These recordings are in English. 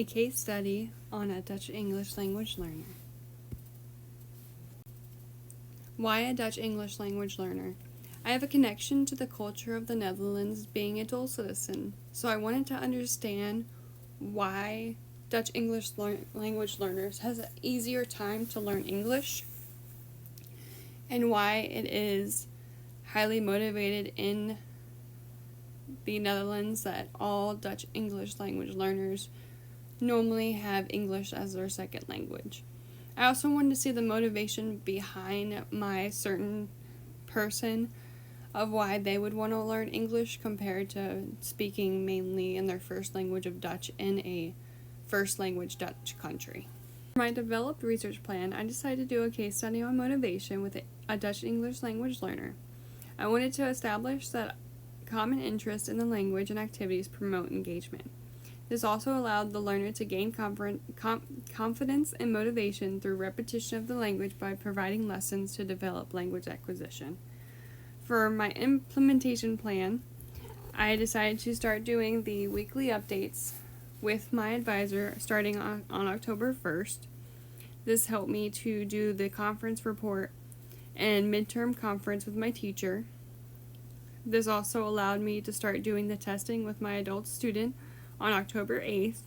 A case study on a Dutch English language learner. Why a Dutch English language learner? I have a connection to the culture of the Netherlands being a dual citizen, so I wanted to understand why Dutch English language learners has an easier time to learn English and why it is highly motivated in the Netherlands that all Dutch English language learners normally have English as their second language. I also wanted to see the motivation behind my certain person of why they would want to learn English compared to speaking mainly in their first language of Dutch in a first language Dutch country. For my developed research plan, I decided to do a case study on motivation with a Dutch English language learner. I wanted to establish that common interest in the language and activities promote engagement. This also allowed the learner to gain confidence and motivation through repetition of the language by providing lessons to develop language acquisition. For my implementation plan, I decided to start doing the weekly updates with my advisor starting on October 1st. This helped me to do the conference report and midterm conference with my teacher. This also allowed me to start doing the testing with my adult student on October 8th.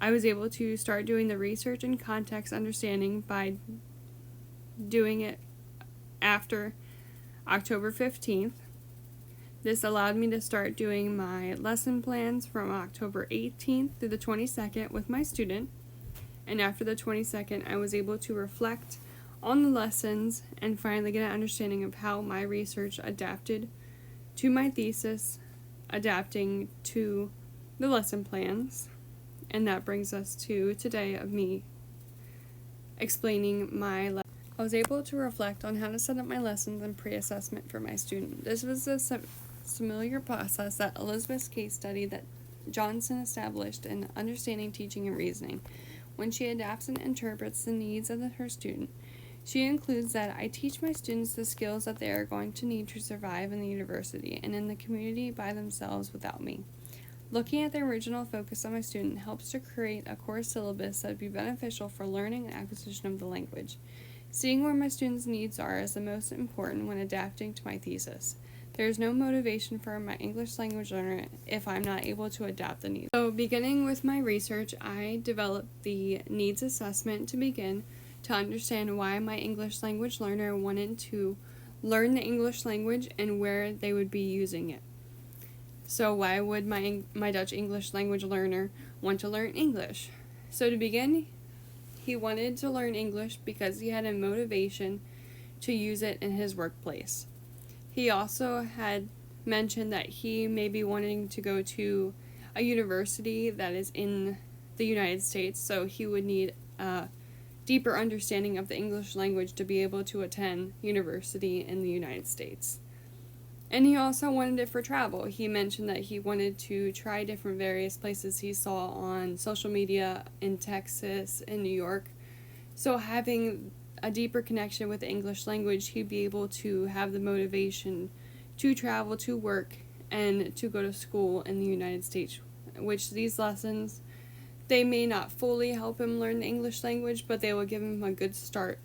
I was able to start doing the research and context understanding by doing it after October 15th. This allowed me to start doing my lesson plans from October 18th through the 22nd with my student. And after the 22nd, I was able to reflect on the lessons and finally get an understanding of how my research adapted to my thesis, adapting to the lesson plans. And that brings us to today of me explaining my lesson. I was able to reflect on how to set up my lessons and pre-assessment for my student. This was a familiar process that Elizabeth's case study that Johnson established in Understanding Teaching and Reasoning. When she adapts and interprets the needs of her student, she includes that I teach my students the skills that they are going to need to survive in the university and in the community by themselves without me. Looking at the original focus of my student helps to create a core syllabus that would be beneficial for learning and acquisition of the language. Seeing where my students' needs are is the most important when adapting to my thesis. There is no motivation for my English language learner if I'm not able to adapt the needs. So beginning with my research, I developed the needs assessment to begin to understand why my English language learner wanted to learn the English language and where they would be using it. So why would my Dutch English language learner want to learn English? So to begin, he wanted to learn English because he had a motivation to use it in his workplace. He also had mentioned that he may be wanting to go to a university that is in the United States, so he would need a deeper understanding of the English language to be able to attend university in the United States. And he also wanted it for travel. He mentioned that he wanted to try different various places he saw on social media in Texas and New York. So having a deeper connection with the English language, he'd be able to have the motivation to travel, to work, and to go to school in the United States, which these lessons, they may not fully help him learn the English language, but they will give him a good start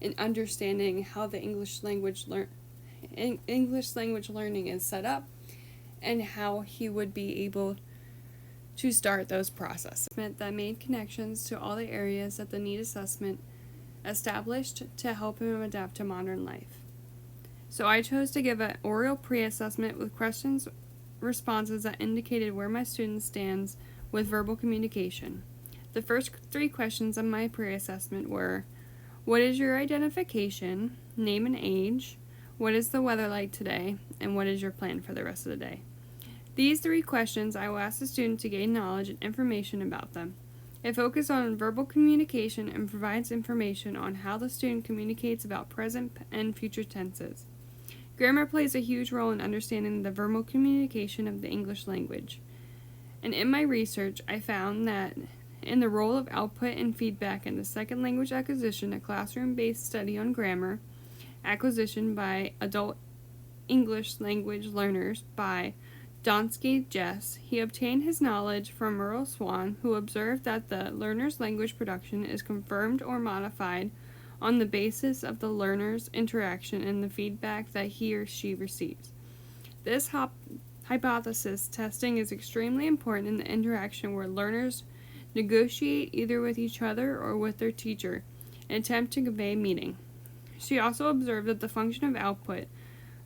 in understanding how the English language learning is set up and how he would be able to start those processes. That made connections to all the areas that the need assessment established to help him adapt to modern life. So I chose to give an oral pre-assessment with questions, responses that indicated where my student stands with verbal communication. The first 3 questions of my pre-assessment were, what is your identification, name and age, what is the weather like today, and what is your plan for the rest of the day? These 3 questions I will ask the student to gain knowledge and information about them. It focuses on verbal communication and provides information on how the student communicates about present and future tenses. Grammar plays a huge role in understanding the verbal communication of the English language. And in my research, I found that in the role of output and feedback in the second language acquisition, a classroom-based study on grammar acquisition by adult English language learners by Donsky Jess. He obtained his knowledge from Merle Swan, who observed that the learner's language production is confirmed or modified on the basis of the learner's interaction and the feedback that he or she receives. This hypothesis testing is extremely important in the interaction where learners negotiate either with each other or with their teacher and attempt to convey meaning. She also observed that the function of output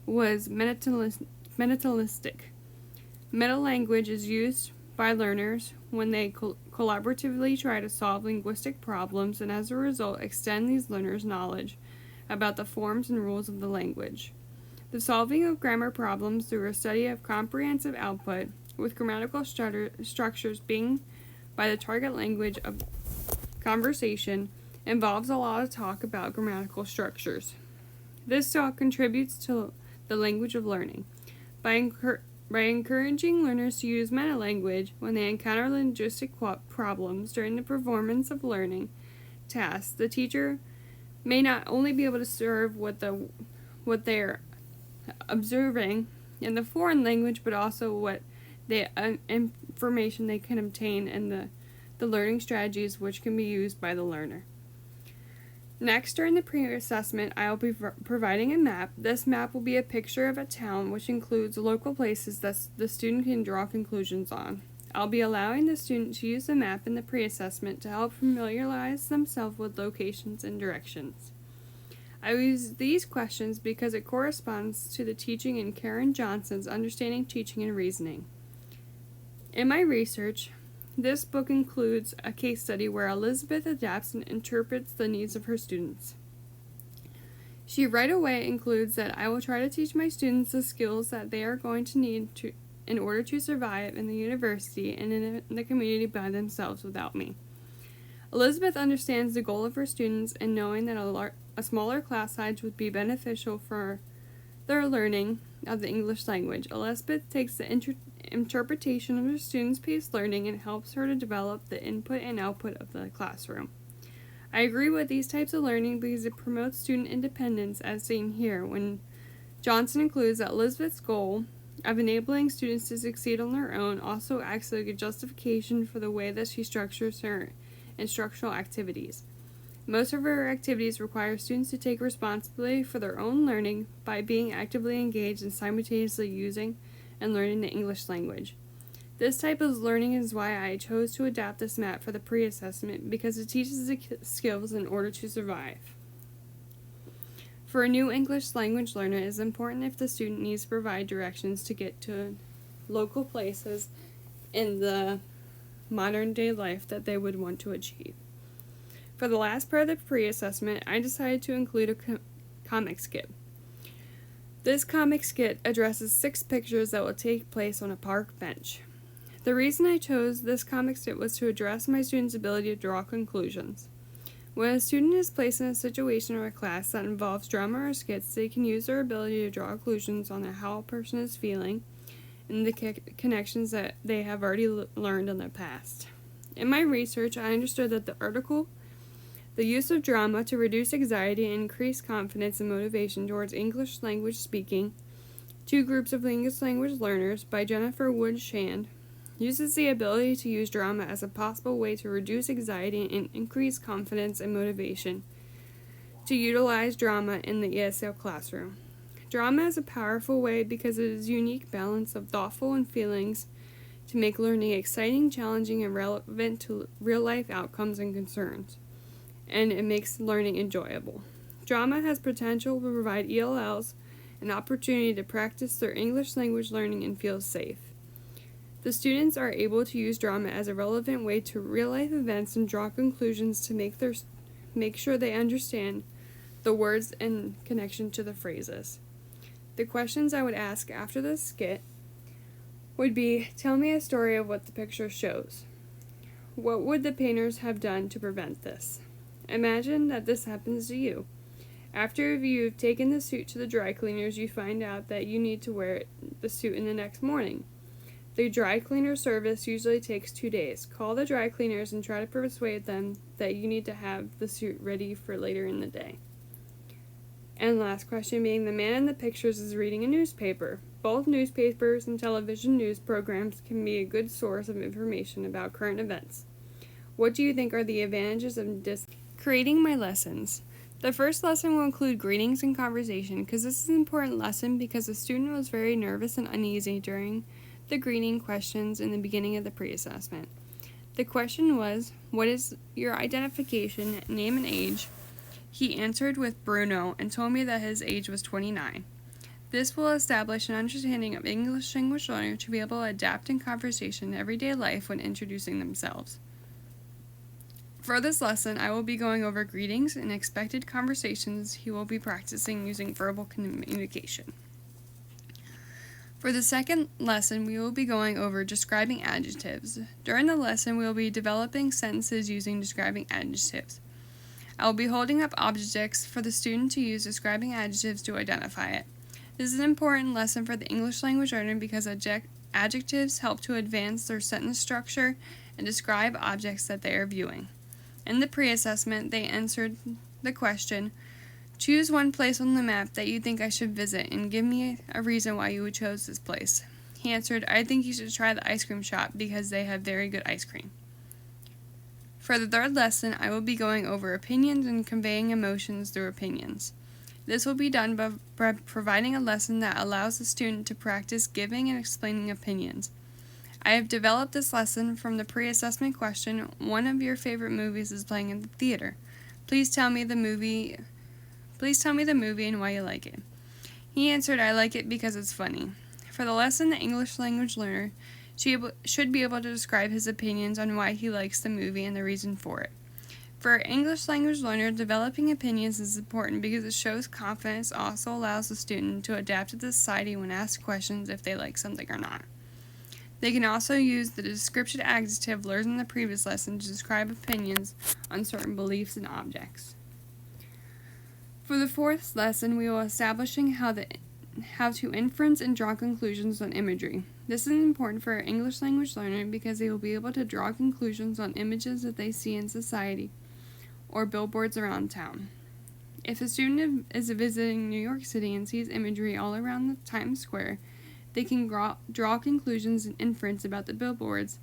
was metalinguistic. Metalanguage is used by learners when they collaboratively try to solve linguistic problems and as a result extend these learners' knowledge about the forms and rules of the language. The solving of grammar problems through a study of comprehensive output, with grammatical structures being by the target language of conversation, involves a lot of talk about grammatical structures. This talk contributes to the language of learning. By encouraging learners to use metalanguage when they encounter linguistic problems during the performance of learning tasks, the teacher may not only be able to serve what they're observing in the foreign language, but also what the information they can obtain and the learning strategies which can be used by the learner. Next, during the pre-assessment, I will be providing a map. This map will be a picture of a town which includes local places that the student can draw conclusions on. I'll be allowing the student to use the map in the pre-assessment to help familiarize themselves with locations and directions. I use these questions because it corresponds to the teaching in Karen Johnson's Understanding Teaching and Reasoning. In my research, this book includes a case study where Elizabeth adapts and interprets the needs of her students. She right away includes that I will try to teach my students the skills that they are going to need in order to survive in the university and in the community by themselves without me. Elizabeth understands the goal of her students in knowing that a smaller class size would be beneficial for their learning of the English language. Elizabeth takes the interpretation of her students' paced learning and helps her to develop the input and output of the classroom. I agree with these types of learning because it promotes student independence, as seen here, when Johnson includes that Elizabeth's goal of enabling students to succeed on their own also acts like a justification for the way that she structures her instructional activities. Most of her activities require students to take responsibility for their own learning by being actively engaged and simultaneously using and learning the English language. This type of learning is why I chose to adapt this map for the pre-assessment, because it teaches the skills in order to survive. For a new English language learner, it is important if the student needs to provide directions to get to local places in the modern day life that they would want to achieve. For the last part of the pre-assessment, I decided to include a comic skit. This comic skit addresses 6 pictures that will take place on a park bench. The reason I chose this comic skit was to address my students' ability to draw conclusions. When a student is placed in a situation or a class that involves drama or skits, they can use their ability to draw conclusions on how a person is feeling and the connections that they have already learned in the past. In my research, I understood that the use of drama to reduce anxiety and increase confidence and motivation towards English language speaking, 2 Groups of English Language Learners by Jennifer Wood Shand, uses the ability to use drama as a possible way to reduce anxiety and increase confidence and motivation to utilize drama in the ESL classroom. Drama is a powerful way because it is a unique balance of thoughtful and feelings to make learning exciting, challenging, and relevant to real-life outcomes and concerns, and it makes learning enjoyable. Drama has potential to provide ELLs an opportunity to practice their English language learning and feel safe. The students are able to use drama as a relevant way to real-life events and draw conclusions to make sure they understand the words in connection to the phrases. The questions I would ask after this skit would be, tell me a story of what the picture shows. What would the painters have done to prevent this? Imagine that this happens to you. After you've taken the suit to the dry cleaners, you find out that you need to wear the suit in the next morning. The dry cleaner service usually takes 2 days. Call the dry cleaners and try to persuade them that you need to have the suit ready for later in the day. And last question being, the man in the pictures is reading a newspaper. Both newspapers and television news programs can be a good source of information about current events. What do you think are the advantages of creating my lessons? The first lesson will include greetings and conversation, because this is an important lesson because the student was very nervous and uneasy during the greeting questions in the beginning of the pre-assessment. The question was, what is your identification, name, and age? He answered with Bruno and told me that his age was 29. This will establish an understanding of English language learner to be able to adapt in conversation in everyday life when introducing themselves. For this lesson, I will be going over greetings and expected conversations he will be practicing using verbal communication. For the second lesson, we will be going over describing adjectives. During the lesson, we will be developing sentences using describing adjectives. I will be holding up objects for the student to use describing adjectives to identify it. This is an important lesson for the English language learner because adjectives help to advance their sentence structure and describe objects that they are viewing. In the pre-assessment, they answered the question, choose one place on the map that you think I should visit and give me a reason why you would choose this place. He answered, I think you should try the ice cream shop because they have very good ice cream. For the third lesson, I will be going over opinions and conveying emotions through opinions. This will be done by providing a lesson that allows the student to practice giving and explaining opinions. I have developed this lesson from the pre-assessment question, one of your favorite movies is playing in the theater. Please tell me the movie and why you like it. He answered, I like it because it's funny. For the lesson, the English language learner should be able to describe his opinions on why he likes the movie and the reason for it. For an English language learner, developing opinions is important because it shows confidence, also allows the student to adapt to the society when asked questions if they like something or not. They can also use the descriptive adjective learned in the previous lesson to describe opinions on certain beliefs and objects. For the fourth lesson, we will be establishing how to inference and draw conclusions on imagery. This is important for an English language learner because they will be able to draw conclusions on images that they see in society or billboards around town. If a student is visiting New York City and sees imagery all around the Times Square, they can draw conclusions and inference about the billboards,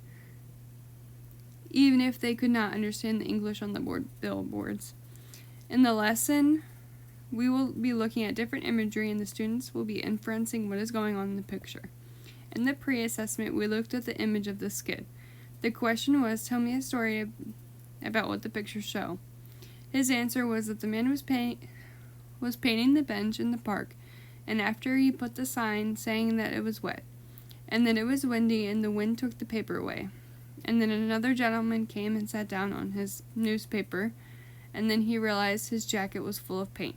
even if they could not understand the English on the billboards. In the lesson, we will be looking at different imagery and the students will be inferencing what is going on in the picture. In the pre-assessment, we looked at the image of the skid. The question was, tell me a story about what the pictures show. His answer was that the man was painting the bench in the park, and after he put the sign saying that it was wet, and then it was windy and the wind took the paper away. And then another gentleman came and sat down on his newspaper, and then he realized his jacket was full of paint.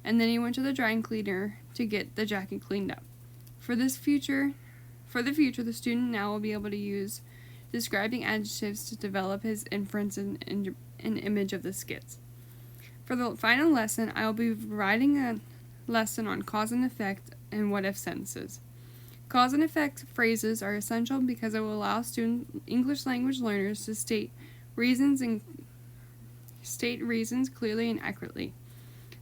And then he went to the dry cleaner to get the jacket cleaned up. For the future, the student now will be able to use describing adjectives to develop his inference and image of the skits. For the final lesson, I will be providing a lesson on cause and effect and what-if sentences. Cause and effect phrases are essential because it will allow English language learners to state reasons clearly and accurately.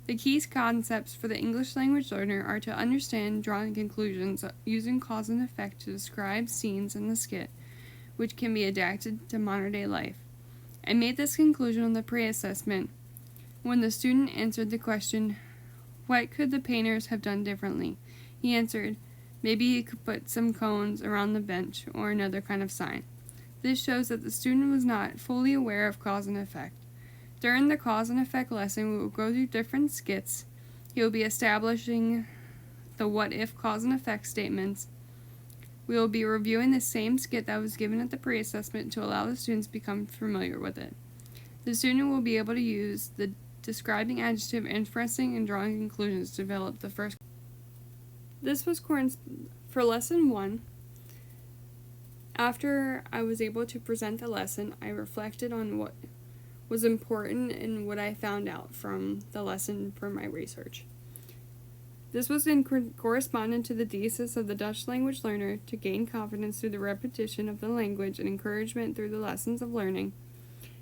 The key concepts for the English language learner are to understand drawing conclusions using cause and effect to describe scenes in the skit, which can be adapted to modern-day life. I made this conclusion on the pre-assessment when the student answered the question, what could the painters have done differently? He answered, maybe he could put some cones around the bench or another kind of sign. This shows that the student was not fully aware of cause and effect. During the cause and effect lesson, we will go through different skits. He will be establishing the what-if cause and effect statements. We will be reviewing the same skit that was given at the pre-assessment to allow the students to become familiar with it. The student will be able to use the describing adjective, inferencing, and drawing conclusions to develop the first. This was for lesson 1. After I was able to present the lesson, I reflected on what was important and what I found out from the lesson from my research. This was in correspondence to the thesis of the Dutch language learner to gain confidence through the repetition of the language and encouragement through the lessons of learning.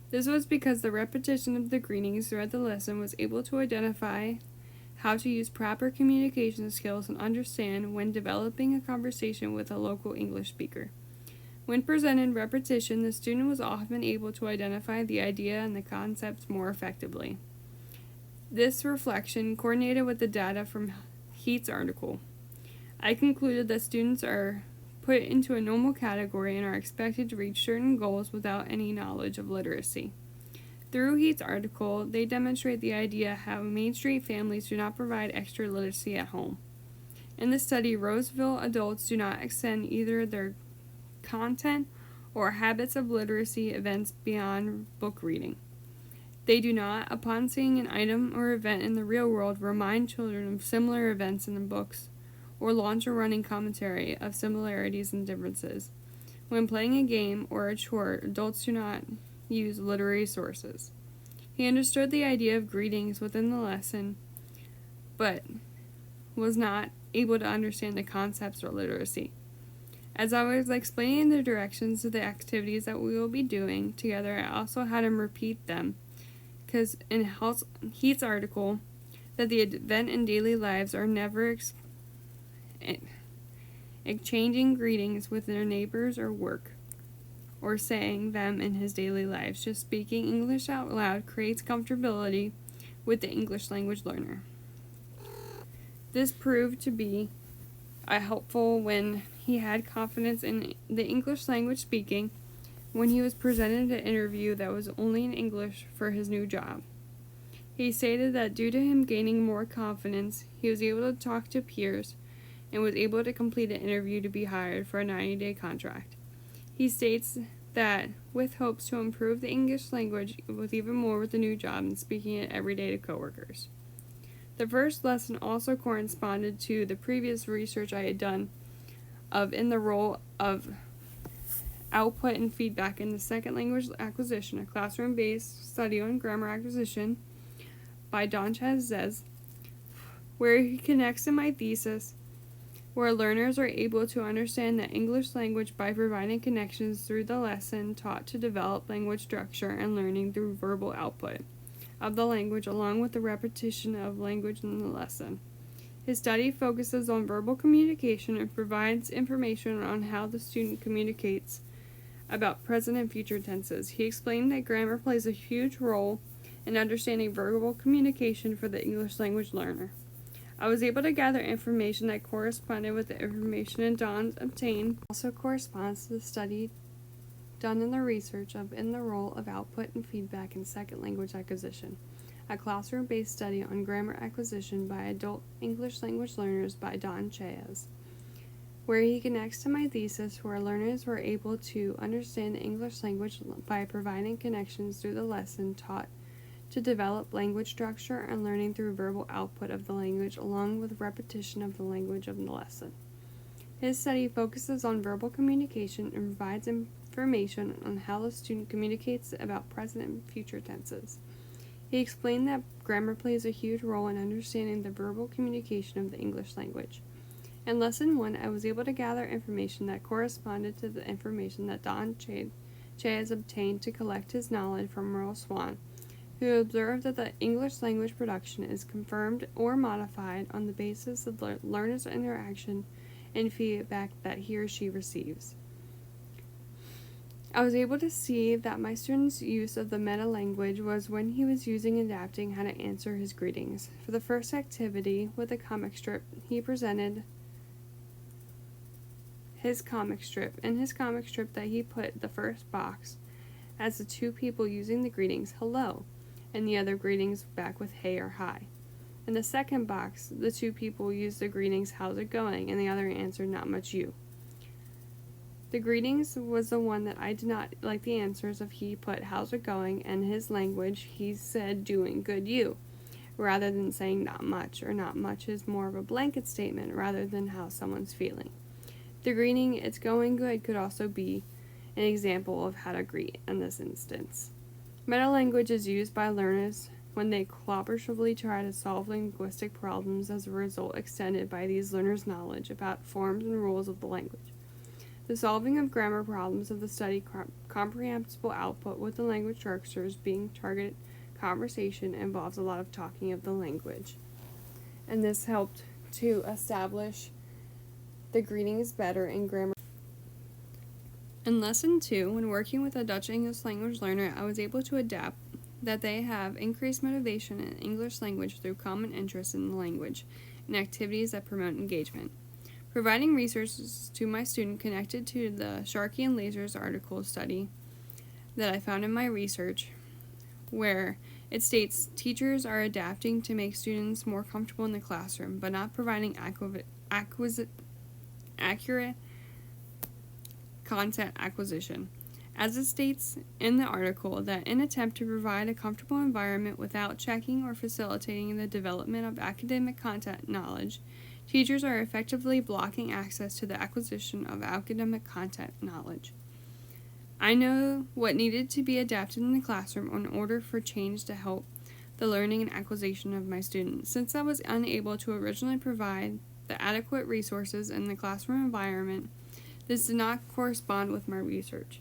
This was because the repetition of the greetings throughout the lesson was able to identify how to use proper communication skills and understand when developing a conversation with a local English speaker. When presented repetition, the student was often able to identify the idea and the concepts more effectively. This reflection coordinated with the data from Heath's article. I concluded that students are put into a normal category and are expected to reach certain goals without any knowledge of literacy. Through Heath's article, they demonstrate the idea how Main Street families do not provide extra literacy at home. In the study, Roseville adults do not extend either their content or habits of literacy events beyond book reading. They do not, upon seeing an item or event in the real world, remind children of similar events in the books or launch a running commentary of similarities and differences. When playing a game or a chore, adults do not use literary sources. He understood the idea of greetings within the lesson, but was not able to understand the concepts or literacy. As I was explaining the directions of the activities that we will be doing together, I also had him repeat them, because in Heath's article, that the event in daily lives are never exchanging greetings with their neighbors or work, or saying them in his daily lives. Just speaking English out loud creates comfortability with the English language learner. This proved to be helpful when he had confidence in the English language speaking when he was presented an interview that was only in English for his new job. He stated that due to him gaining more confidence, he was able to talk to peers and was able to complete an interview to be hired for a 90-day contract. He states that with hopes to improve the English language with even more with the new job and speaking it every day to coworkers. The first lesson also corresponded to the previous research I had done in the role of output and feedback in the second language acquisition, a classroom-based study on grammar acquisition by Don Chazes, where he connects to my thesis, where learners are able to understand the English language by providing connections through the lesson taught to develop language structure and learning through verbal output of the language along with the repetition of language in the lesson. His study focuses on verbal communication and provides information on how the student communicates about present and future tenses. He explained that grammar plays a huge role in understanding verbal communication for the English language learner. I was able to gather information that corresponded with the information Don obtained. Also corresponds to the study done in the research in the role of output and feedback in second language acquisition, a classroom-based study on grammar acquisition by adult English language learners by Don Chayes, where he connects to my thesis where learners were able to understand the English language by providing connections through the lesson taught to develop language structure and learning through verbal output of the language along with repetition of the language of the lesson. His study focuses on verbal communication and provides information on how the student communicates about present and future tenses. He explained that grammar plays a huge role in understanding the verbal communication of the English language. In Lesson 1, I was able to gather information that corresponded to the information that Don Chayes obtained to collect his knowledge from Merle Swan, who observed that the English language production is confirmed or modified on the basis of the learner's interaction and feedback that he or she receives. I was able to see that my student's use of the meta-language was when he was using and adapting how to answer his greetings. For the first activity with a comic strip, he presented his comic strip. In his comic strip that he put the first box as the two people using the greetings, hello, and the other greetings back with hey or hi. In the second box, the two people used the greetings, how's it going, and the other answered, not much you. The greetings was the one that I did not like the answers of. He put how's it going, and his language, he said doing good you, rather than saying not much, or not much is more of a blanket statement rather than how someone's feeling. The greeting, it's going good, could also be an example of how to greet in this instance. Meta-language is used by learners when they collaboratively try to solve linguistic problems as a result extended by these learners' knowledge about forms and rules of the language. The solving of grammar problems of the study comprehensible output with the language structures being targeted conversation involves a lot of talking of the language. and this helped to establish the greetings better in grammar. In Lesson 2, when working with a Dutch English language learner, I was able to adapt that they have increased motivation in English language through common interest in the language and activities that promote engagement. Providing resources to my student connected to the Sharkey and Lasers article study that I found in my research, where it states teachers are adapting to make students more comfortable in the classroom, but not providing accurate content acquisition. As it states in the article, that in an attempt to provide a comfortable environment without checking or facilitating the development of academic content knowledge, teachers are effectively blocking access to the acquisition of academic content knowledge. I know what needed to be adapted in the classroom in order for change to help the learning and acquisition of my students. Since I was unable to originally provide the adequate resources in the classroom environment, this did not correspond with my research.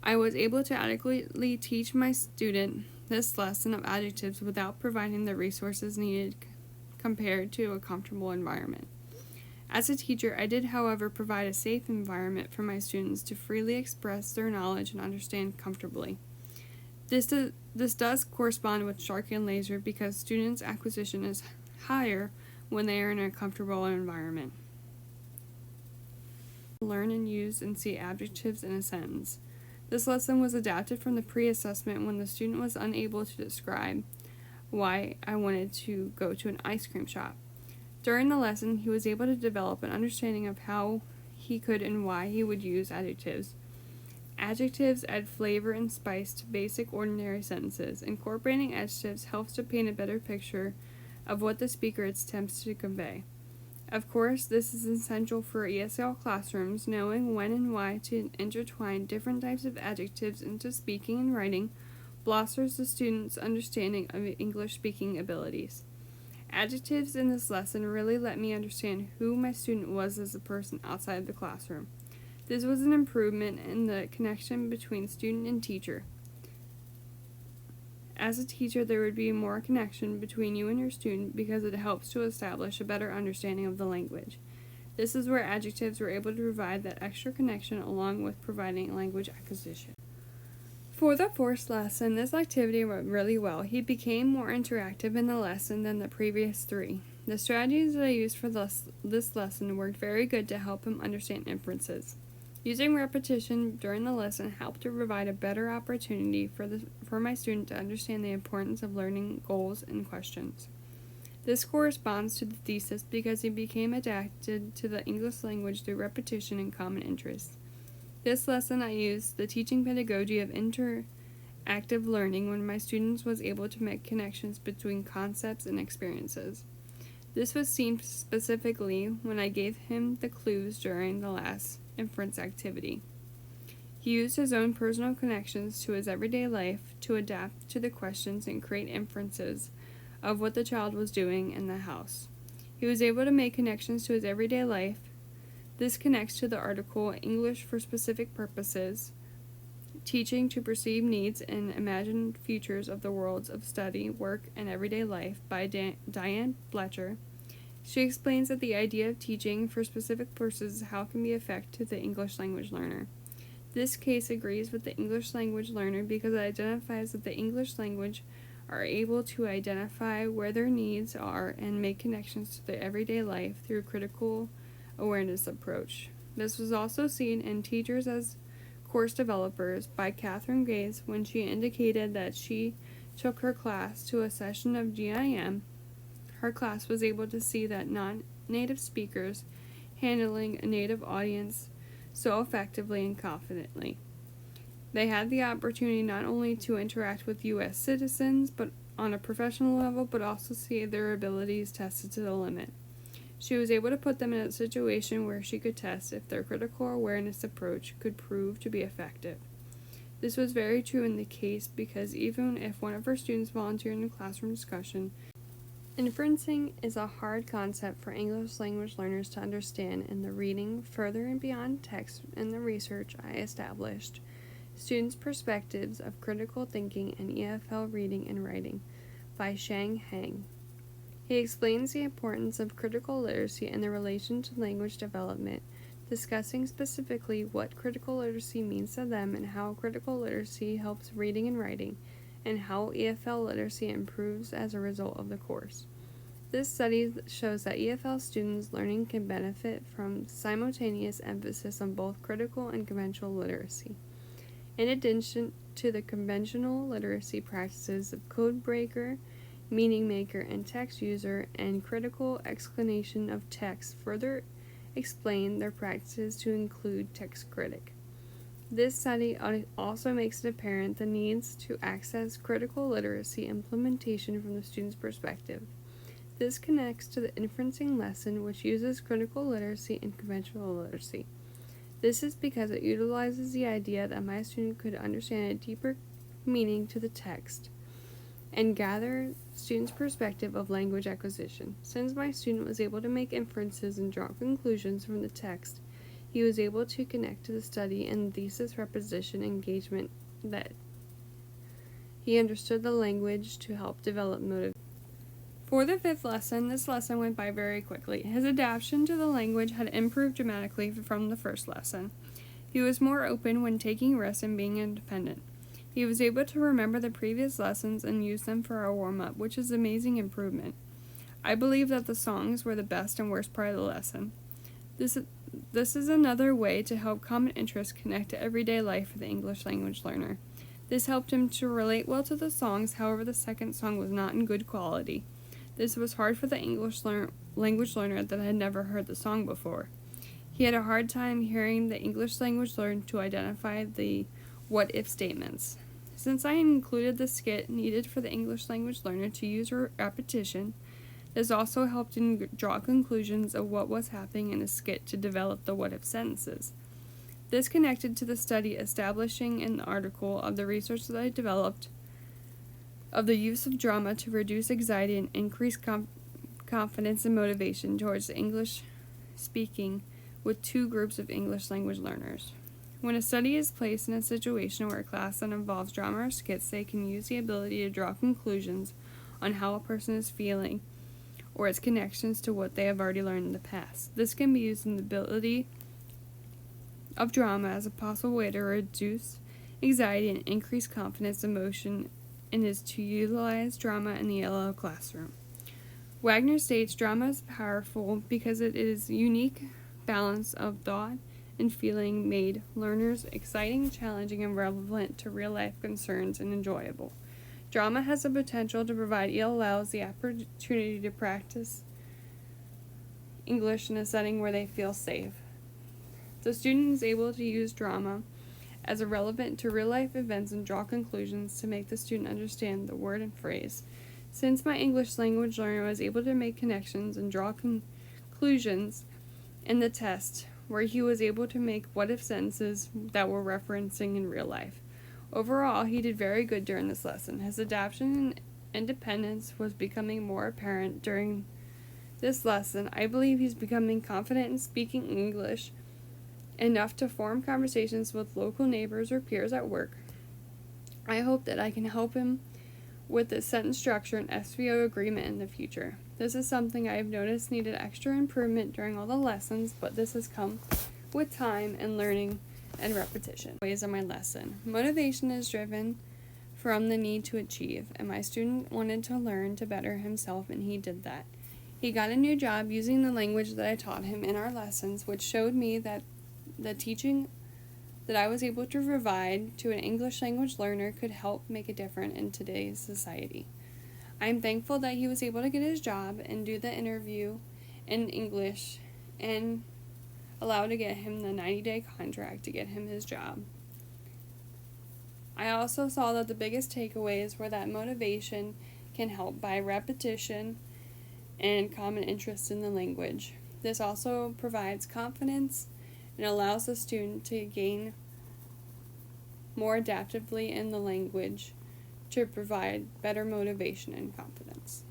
I was able to adequately teach my student this lesson of adjectives without providing the resources needed compared to a comfortable environment. As a teacher, I did, however, provide a safe environment for my students to freely express their knowledge and understand comfortably. This does correspond with Sharkey and Laser because students' acquisition is higher when they are in a comfortable environment. Learn and use and see adjectives in a sentence. This lesson was adapted from the pre-assessment when the student was unable to describe why I wanted to go to an ice cream shop. During the lesson, he was able to develop an understanding of how he could and why he would use adjectives. Adjectives add flavor and spice to basic ordinary sentences. Incorporating adjectives helps to paint a better picture of what the speaker attempts to convey. Of course, this is essential for ESL classrooms, knowing when and why to intertwine different types of adjectives into speaking and writing bolsters the student's understanding of English speaking abilities. Adjectives in this lesson really let me understand who my student was as a person outside the classroom. This was an improvement in the connection between student and teacher. As a teacher, there would be more connection between you and your student because it helps to establish a better understanding of the language. This is where adjectives were able to provide that extra connection along with providing language acquisition. For the fourth lesson, this activity went really well. He became more interactive in the lesson than the previous 3. The strategies that I used for this lesson worked very good to help him understand inferences. Using repetition during the lesson helped to provide a better opportunity for my student to understand the importance of learning goals and questions. This corresponds to the thesis because he became adapted to the English language through repetition and common interests. This lesson I used the teaching pedagogy of interactive learning when my students was able to make connections between concepts and experiences. This was seen specifically when I gave him the clues during the last inference activity. He used his own personal connections to his everyday life to adapt to the questions and create inferences of what the child was doing in the house. He was able to make connections to his everyday life. This connects to the article English for Specific Purposes, Teaching to Perceive Needs and Imagine Futures of the Worlds of Study, Work, and Everyday Life by Diane Fletcher. She explains that the idea of teaching for specific purposes how can be effective to the English language learner. This case agrees with the English language learner because it identifies that the English language are able to identify where their needs are and make connections to their everyday life through critical awareness approach. This was also seen in Teachers as Course Developers by Catherine Gaze when she indicated that she took her class to a session of GIM. Her class was able to see that non-native speakers handling a native audience so effectively and confidently. They had the opportunity not only to interact with U.S. citizens but on a professional level, but also see their abilities tested to the limit. She was able to put them in a situation where she could test if their critical awareness approach could prove to be effective. This was very true in the case because even if one of her students volunteered in a classroom discussion, inferencing is a hard concept for English language learners to understand in the reading further and beyond text in the research I established. Students' Perspectives of Critical Thinking in EFL Reading and Writing by Shang Heng. He explains the importance of critical literacy and the relation to language development, discussing specifically what critical literacy means to them and how critical literacy helps reading and writing, and how EFL literacy improves as a result of the course. This study shows that EFL students' learning can benefit from simultaneous emphasis on both critical and conventional literacy. In addition to the conventional literacy practices of code breaker, meaning maker, and text user, and critical explanation of text further explain their practices to include text critic. This study also makes it apparent the needs to access critical literacy implementation from the student's perspective. This connects to the inferencing lesson, which uses critical literacy and conventional literacy. This is because it utilizes the idea that my student could understand a deeper meaning to the text and gather student's perspective of language acquisition. Since my student was able to make inferences and draw conclusions from the text, he was able to connect to the study and thesis preposition engagement that he understood the language to help develop motivation. For the fifth lesson, this lesson went by very quickly. His adaptation to the language had improved dramatically from the first lesson. He was more open when taking risks and being independent. He was able to remember the previous lessons and use them for a warm-up, which is amazing improvement. I believe that the songs were the best and worst part of the lesson. This is another way to help common interests connect to everyday life for the English language learner. This helped him to relate well to the songs, however the second song was not in good quality. This was hard for the English language learner that had never heard the song before. He had a hard time hearing the English language learner to identify the what-if statements. Since I included the skit needed for the English language learner to use repetition, this also helped him draw conclusions of what was happening in the skit to develop the what-if sentences. This connected to the study establishing in the article of the research that I developed of the use of drama to reduce anxiety and increase confidence and motivation towards English speaking with two groups of English language learners. When a study is placed in a situation where a class that involves drama or skits, they can use the ability to draw conclusions on how a person is feeling or its connections to what they have already learned in the past. This can be used in the ability of drama as a possible way to reduce anxiety and increase confidence and motion, and is to utilize drama in the ELL classroom. Wagner states drama is powerful because it is a unique balance of thought and feeling made learners exciting, challenging, and relevant to real-life concerns and enjoyable. Drama has the potential to provide ELLs the opportunity to practice English in a setting where they feel safe. The student is able to use drama as relevant to real-life events and draw conclusions to make the student understand the word and phrase. Since my English language learner was able to make connections and draw conclusions in the test, where he was able to make what-if sentences that were referencing in real life. Overall, he did very good during this lesson. His adaptation and independence was becoming more apparent during this lesson. I believe he's becoming confident in speaking English enough to form conversations with local neighbors or peers at work. I hope that I can help him with the sentence structure and SVO agreement in the future. This is something I have noticed needed extra improvement during all the lessons, but this has come with time and learning and repetition. Ways of my lesson. Motivation is driven from the need to achieve, and my student wanted to learn to better himself, and he did that. He got a new job using the language that I taught him in our lessons, which showed me that the teaching that I was able to provide to an English language learner could help make a difference in today's society. I am thankful that he was able to get his job and do the interview in English and allowed to get him the 90-day contract to get him his job. I also saw that the biggest takeaways were that motivation can help by repetition and common interest in the language. This also provides confidence and allows the student to gain more adaptively in the language to provide better motivation and confidence.